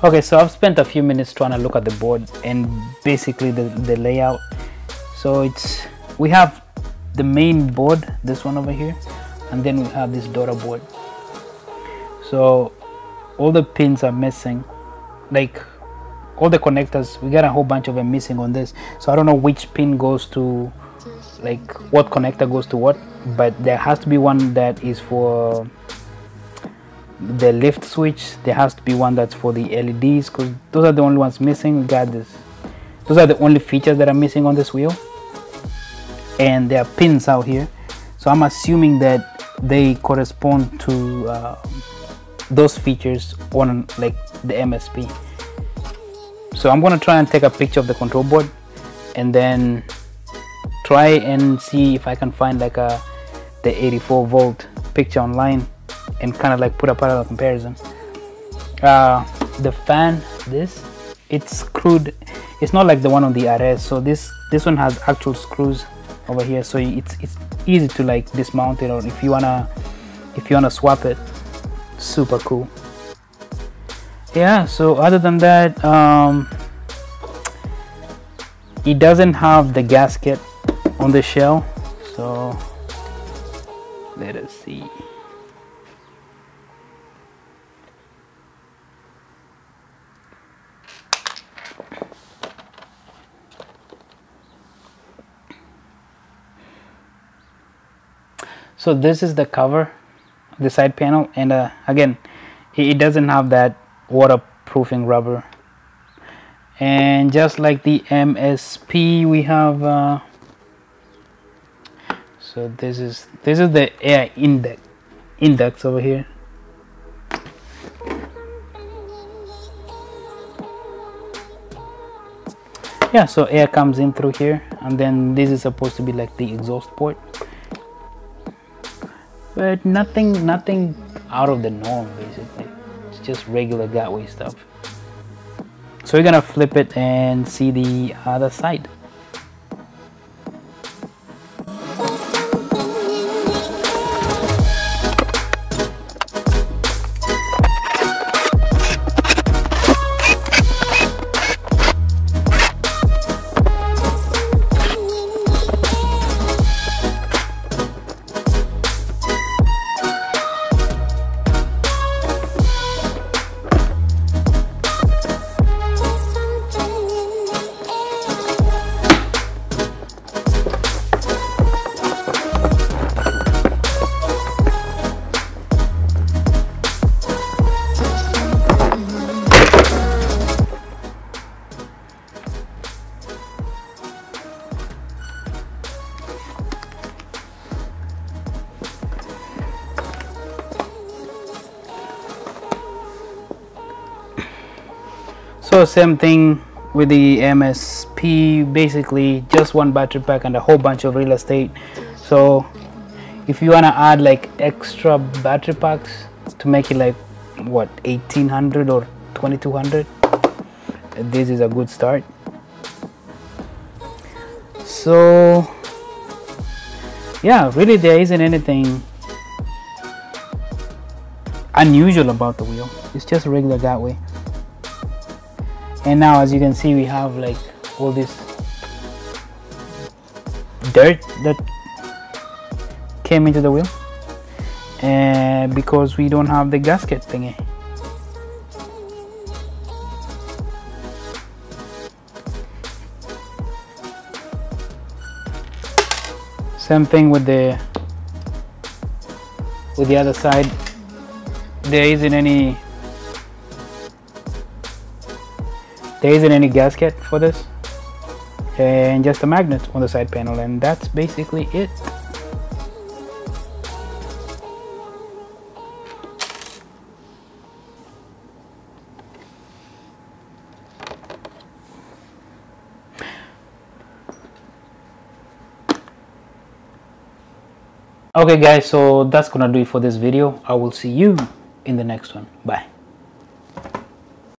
Okay, so I've spent a few minutes trying to look at the board and basically the layout. So we have the main board, this one over here, and then we have this daughter board. So all the pins are missing, like all the connectors. We got a whole bunch of them missing on this, so I don't know which pin goes to, like what connector goes to what, but there has to be one that is for the lift switch. There has to be one that's for the LEDs, because those are the only ones missing. We got this, those are the only features that are missing on this wheel, and there are pins out here, so I'm assuming that they correspond to those features on like the MSP. So I'm gonna try and take a picture of the control board and then try and see if I can find like the 84-volt picture online and kind of like put a parallel comparison. The fan, it's screwed. It's not like the one on the RS. So this one has actual screws over here, so it's easy to like dismount it, or if you wanna swap it. Super cool. Yeah, so other than that, it doesn't have the gasket on the shell, so let us see. So this is the cover, the side panel, and again, it doesn't have that waterproofing rubber. And just like the MSP, we have so this is the air index over here. Yeah, so air comes in through here, and then this is supposed to be like the exhaust port, but nothing out of the norm. Basically, it's just regular Gateway stuff. So we're gonna flip it and see the other side. So same thing with the MSP, basically just one battery pack and a whole bunch of real estate. So if you want to add like extra battery packs to make it like what, 1800 or 2200, this is a good start. So yeah, really there isn't anything unusual about the wheel. It's just a regular Gateway. And now, as you can see, we have like all this dirt that came into the wheel, and because we don't have the gasket thingy. Same thing with the other side. There isn't any gasket for this, and just a magnet on the side panel, and that's basically it. Okay guys, so that's gonna do it for this video. I will see you in the next one. Bye.